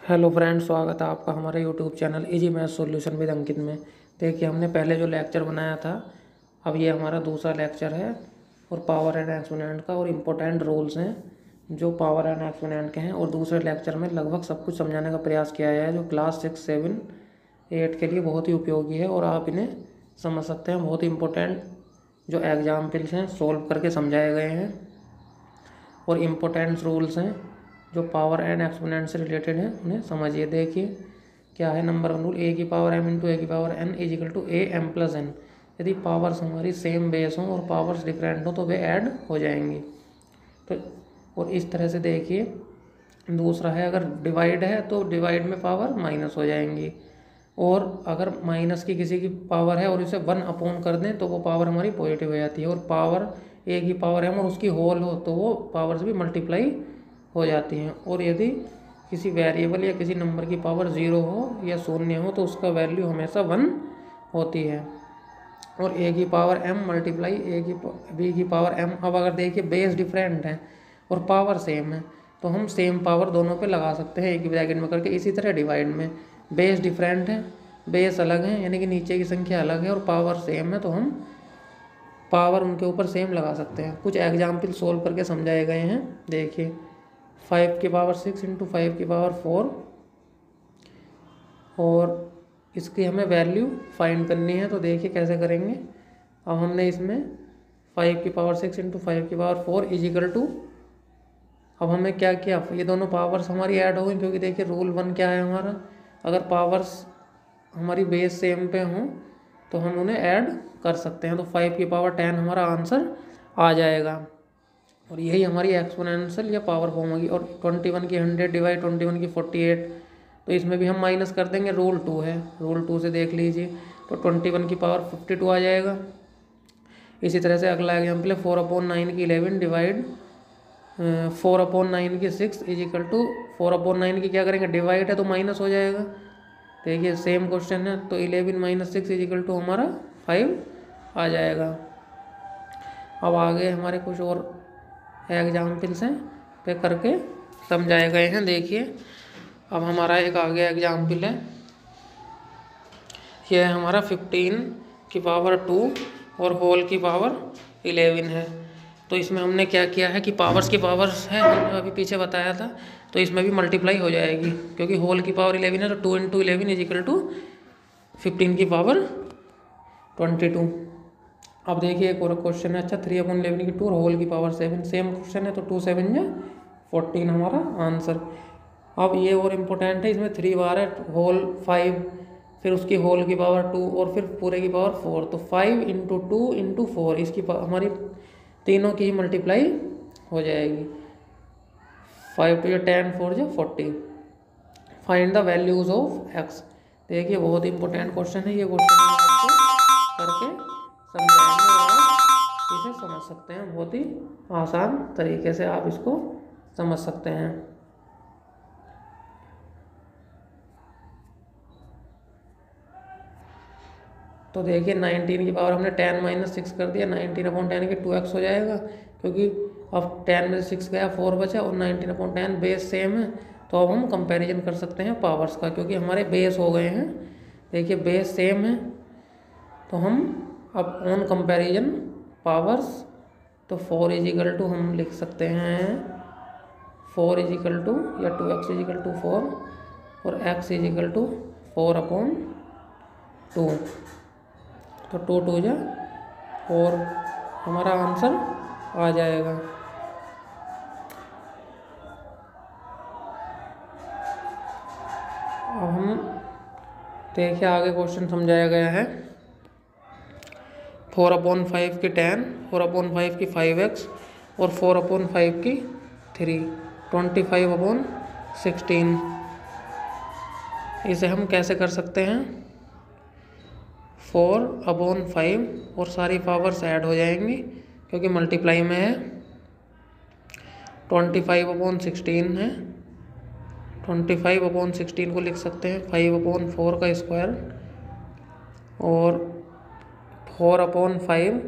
Hello friends, स्वागत है आपका हमारे YouTube channel easy math solution with Ankit में। देखिए, हमने पहले जो लेक्चर बनाया था, अब ये हमारा दूसरा लेक्चर है और पावर एंड एक्सपोनेंट का और इम्पोर्टेंट रूल्स हैं जो पावर एंड एक्सपोनेंट के हैं। और दूसरे लेक्चर में लगभग सब कुछ समझाने का प्रयास किया है जो क्लास 6, 7, 8 के लिए बहुत ही उपयोगी है और आप इन्हें समझ सकते हैं। बहुत ही इम्पोर्टेंट जो एग्जाम्पल्स हैं सोल्व करके समझाए गए हैं और इम्पोर्टेंट रूल्स हैं जो पावर एंड एक्सपोनेंट से रिलेटेड है, उन्हें समझिए। देखिए क्या है। नंबर 1 रूल, ए की पावर m इंटू ए की power n is equal to a m plus n। यदि पावर्स हमारी सेम बेस हों और पावर्स डिफरेंट हों तो वे ऐड हो जाएंगी। तो और इस तरह से देखिए, दूसरा है अगर डिवाइड है तो डिवाइड में पावर माइनस हो जाएंगी, और अगर माइनस की किसी की पावर है और इसे 1 अपॉन कर दें तो वो पावर हमारी पॉजिटिव हो जाती है। और पावर ए की पावर m और उसकी होल हो तो वो पावर से भी मल्टीप्लाई हो जाती हैं। और यदि किसी वेरिएबल या किसी नंबर की पावर 0 हो या शून्य हो तो उसका वैल्यू हमेशा 1 होती है। और ए की पावर m मल्टीप्लाई ए की बी की पावर m। अब अगर देखिए बेस डिफरेंट है और पावर सेम है तो हम सेम पावर दोनों पे लगा सकते हैं एक ही ब्रैकेट में करके। इसी तरह डिवाइड में बेस डिफरेंट है, बेस अलग है यानी कि नीचे की संख्या अलग है और पावर सेम है तो हम पावर उनके ऊपर सेम लगा सकते हैं। कुछ एग्जाम्पल सोल्व करके समझाए गए हैं। देखिए 5 की पावर 6 इंटू 5 की पावर 4, और इसकी हमें वैल्यू फाइंड करनी है। तो देखिए कैसे करेंगे। अब हमने इसमें 5 की पावर 6 इंटू 5 की पावर 4 इज इक्वल टू, अब हमें क्या किया, ये दोनों पावर्स हमारी ऐड हो गई क्योंकि देखिए रूल 1 क्या है हमारा, अगर पावर्स हमारी बेस सेम पे हों तो हम उन्हें ऐड कर सकते हैं। तो 5 की पावर 10 हमारा आंसर आ जाएगा और यही हमारी एक्सपोनेंशियल या पावर फॉर्म होगी। और 21 की 100 डिवाइड 21 की 48, तो इसमें भी हम माइनस कर देंगे। रूल 2 है, रूल 2 से देख लीजिए। तो 21 की पावर 52 आ जाएगा। इसी तरह से अगला एग्जाम्पल है 4/9 की 11 डिवाइड 4/9 की 6 इज इक्वल टू 4/9 की क्या करेंगे, डिवाइड है तो माइनस हो जाएगा। देखिए सेम क्वेश्चन है। तो 11 माइनस 6 इज इक्वल टू हमारा 5 आ जाएगा। अब आगे हमारे कुछ और एग्जाम्पल्स हैं पे करके समझाए गए हैं। देखिए अब हमारा एक आगे एग्जाम्पल है, यह हमारा 15 की पावर 2 और होल की पावर 11 है। तो इसमें हमने क्या किया है कि पावर्स की पावर्स है, हमने अभी पीछे बताया था, तो इसमें भी मल्टीप्लाई हो जाएगी क्योंकि होल की पावर 11 है। तो 2 इंटू 11 इज इक्वल टू 15 की पावर 22। अब देखिए एक और क्वेश्चन है, अच्छा 3/11 की 2 और होल की पावर 7, सेम क्वेश्चन है। तो 2 7 या 14 हमारा आंसर। अब ये और इम्पोर्टेंट है, इसमें 3 बार है, होल 5, फिर उसकी होल की पावर 2 और फिर पूरे की पावर 4। तो 5 इंटू 2 इंटू 4 इसकी हमारी तीनों की ही मल्टीप्लाई हो जाएगी। 5 2 या 10, 4 या 40। Find the values of x. देखिए बहुत इंपॉर्टेंट क्वेश्चन है ये, क्वेश्चन आपको करके समझाएंगे और आप इसे समझ सकते हैं। बहुत ही आसान तरीके से आप इसको समझ सकते हैं। तो देखिए 19 की पावर हमने 10 माइनस 6 कर दिया, 19/10 की 2x हो जाएगा क्योंकि अब 10 में से 6 गया 4 बचा और 19/10 बेस सेम है। तो अब हम कंपैरिजन कर सकते हैं पावर्स का क्योंकि हमारे बेस हो गए हैं। देखिए बेस सेम है तो हम अब ऑन कंपैरिजन पावर्स, तो 4 इज इक्वल टू हम लिख सकते हैं 4 इज इक्वल टू या 2x इज इक्वल टू 4 और x इज इक्वल टू 4/2। तो 2 2 जा 4 हमारा आंसर आ जाएगा। अब हम देखिए आगे क्वेश्चन समझाया गया है 4/5 की 10, 4/5 की 5x और 4/5 की 3, 25/16। इसे हम कैसे कर सकते हैं, 4/5 और सारी पावर्स ऐड हो जाएंगी क्योंकि मल्टीप्लाई में है। 25/16 है, 25/16 को लिख सकते हैं 5/4 का स्क्वायर और 4/5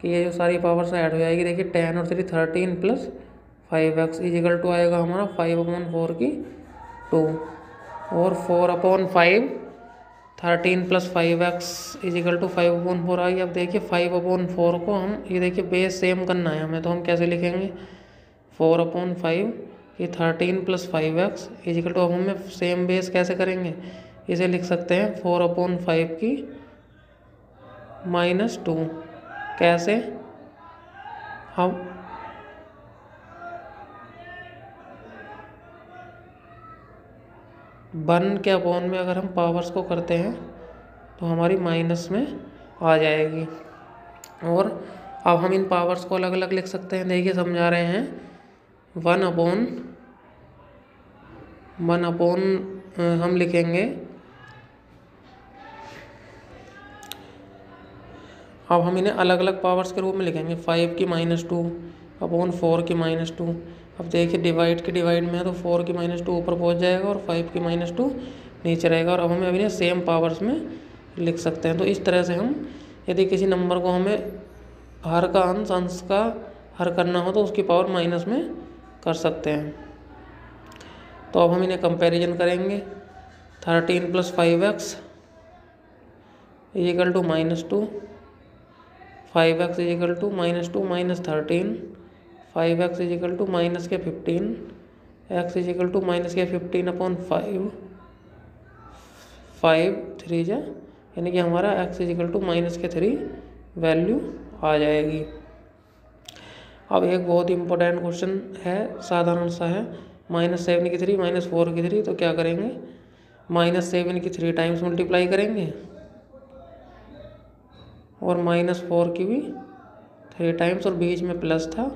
की ये जो सारी पावर्स ऐड हो जाएगी। देखिए 10 और 3 13 plus 5x is equal to आएगा हमारा 5/4 की 2। और 4/5 13 + 5x = 5/4 आ गया। अब देखिए 5/4 को हम ये देखिए बेस सेम करना है हमें, तो हम कैसे लिखेंगे 4/5 कि 13 + 5x = अब हमें सेम बेस कैसे करेंगे, इसे लिख सकते हैं 4/5 की -2। कैसे, हम 1 के अपॉन में अगर हम पावर्स को करते हैं तो हमारी माइनस में आ जाएगी। और अब हम इन पावर्स को अलग अलग लिख सकते हैं। देखिए समझा रहे हैं 1/1 हम लिखेंगे, अब हम इन्हें अलग अलग पावर्स के रूप में लिखेंगे 5 की -2/4 की -2। अब देखिए डिवाइड के डिवाइड में है तो 4 की -2 ऊपर पहुंच जाएगा और 5 की -2 नीचे रहेगा। और अब हमें अभी सेम पावर्स में लिख सकते हैं। तो इस तरह से हम यदि किसी नंबर को हमें हर का अंश का हर करना हो तो उसकी पावर माइनस में कर सकते हैं। तो अब हम इन्हें कंपैरिजन करेंगे। 13 + 5x = -2, 5x = -2 -13, 5x = -15, x = -15/5, 5 3 जा, यानी कि हमारा x = -3 वैल्यू आ जाएगी। अब एक बहुत इंपॉर्टेंट क्वेश्चन है, साधारण सा है। -7 की 3 -4 की 3, तो क्या करेंगे -7 की 3 टाइम्स मल्टीप्लाई करेंगे और -4 की भी 3 टाइम्स, और बीच में प्लस था,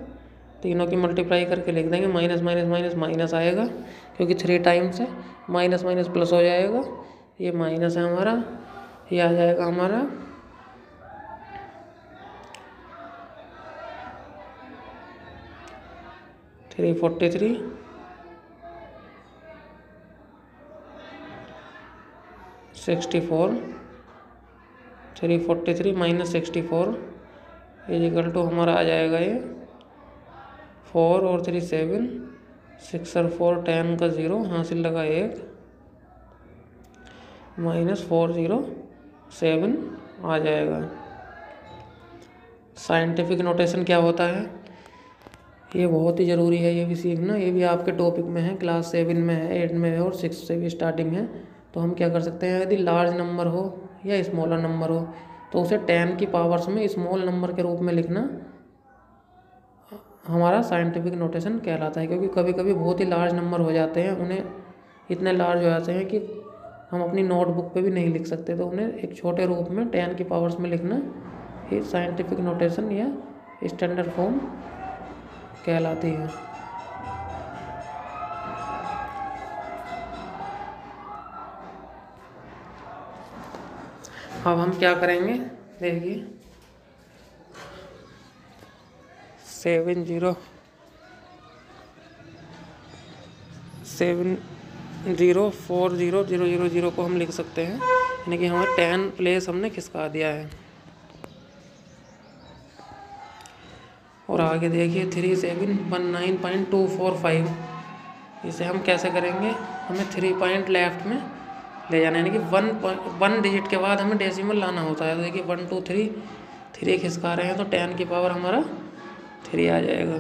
तीनों की मल्टीप्लाई करके लिख देंगे। माइनस माइनस माइनस माइनस आएगा क्योंकि 3 टाइम्स है, माइनस माइनस प्लस हो जाएगा। ये माइनस है हमारा, ये आ जाएगा हमारा 343 64 343 -64 = हमारा आ जाएगा ये 4 और 3 7, 6 और 4 10 का 0 हासिल लगा 1 -407 आ जाएगा। साइंटिफिक नोटेशन क्या होता है, ये बहुत ही ज़रूरी है ये भी सीखना। ये भी आपके टॉपिक में है, क्लास 7 में है, 8 में है और 6 से भी स्टार्टिंग है। तो हम क्या कर सकते हैं, यदि लार्ज नंबर हो या स्मॉलर नंबर हो तो उसे 10 की पावर्स में स्मॉल नंबर के रूप में लिखना हमारा साइंटिफिक नोटेशन कहलाता है। क्योंकि कभी कभी बहुत ही लार्ज नंबर हो जाते हैं, उन्हें इतने लार्ज हो जाते हैं कि हम अपनी नोटबुक पे भी नहीं लिख सकते, तो उन्हें एक छोटे रूप में 10 की पावर्स में लिखना ये साइंटिफिक नोटेशन या स्टैंडर्ड फॉर्म कहलाती है। अब हम क्या करेंगे, देखिए 7040000 को हम लिख सकते हैं, यानी कि हमारे 10 प्लेस हमने खिसका दिया है। और आगे देखिए 3719.245, इसे हम कैसे करेंगे, हमें 3 पॉइंट लेफ्ट में ले जाना है, यानी कि 1 डिजिट के बाद हमें डेसिमल लाना होता है। तो देखिए 1 2 3 खिसका रहे हैं तो 10 की पावर हमारा 3 आ जाएगा।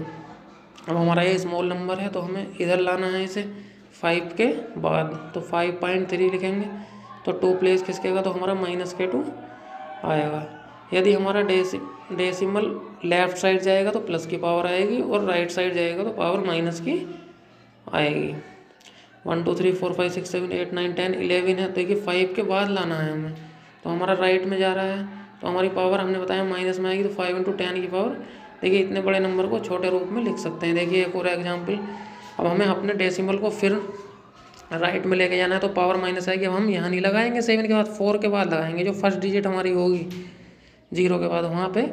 अब हमारा ये स्मॉल नंबर है तो हमें इधर लाना है इसे 5 के बाद, तो 5.3 लिखेंगे तो 2 प्लेस खिसकेगा तो हमारा -2 आएगा। यदि हमारा डेसिमल लेफ्ट साइड जाएगा तो प्लस की पावर आएगी और राइट साइड जाएगा तो पावर माइनस की आएगी। 1 2 3 4 5 6 7 8 9 10 11 है, तो देखिए 5 के बाद लाना है हमें, तो हमारा राइट में जा रहा है तो हमारी पावर हमने बताया माइनस में आएगी, तो 5 × 10 की पावर। देखिए इतने बड़े नंबर को छोटे रूप में लिख सकते हैं। देखिए एक और एग्जाम्पल, अब हमें अपने डेसिमल को फिर राइट में लेके जाना है तो पावर माइनस आएगी। अब हम यहाँ नहीं लगाएंगे 7 के बाद, 4 के बाद लगाएंगे, जो फर्स्ट डिजिट हमारी होगी 0 के बाद वहाँ पे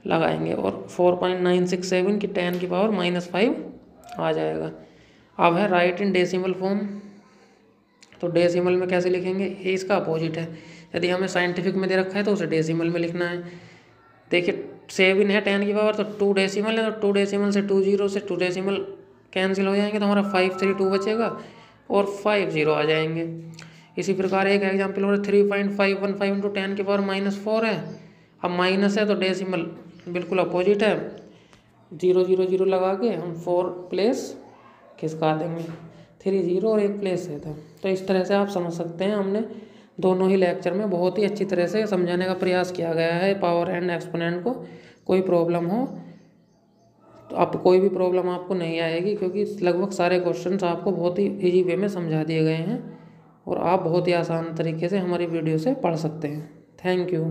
लगाएंगे, और 4.967 की 10 की पावर -5 आ जाएगा। अब है राइट इन डेसिमल फॉर्म, तो डेसिमल में कैसे लिखेंगे, ये इसका अपोजिट है। यदि हमें साइंटिफिक में दे रखा है तो उसे डेसिमल में लिखना है। देखिए 7 है 10 की पावर, तो 2 डेसिमल है, तो 2 डेसिमल से 2 0 से 2 डेसिमल कैंसिल हो जाएंगे, तो हमारा 5 3 2 बचेगा और 5 0 आ जाएंगे। इसी प्रकार एक एग्जाम्पल और 3.515 इंटू 10 की पावर -4 है। अब माइनस है तो डेसिमल बिल्कुल अपोजिट है, 0 0 0 लगा के हम 4 प्लेस खिसका देंगे, 3 0 और 1 प्लेस है तो इस तरह से आप समझ सकते हैं। हमने दोनों ही लेक्चर में बहुत ही अच्छी तरह से समझाने का प्रयास किया गया है पावर एंड एक्सपोनेंट को। कोई प्रॉब्लम हो तो अब कोई भी प्रॉब्लम आपको नहीं आएगी, क्योंकि लगभग सारे क्वेश्चंस आपको बहुत ही इजी वे में समझा दिए गए हैं और आप बहुत ही आसान तरीके से हमारी वीडियो से पढ़ सकते हैं। Thank you.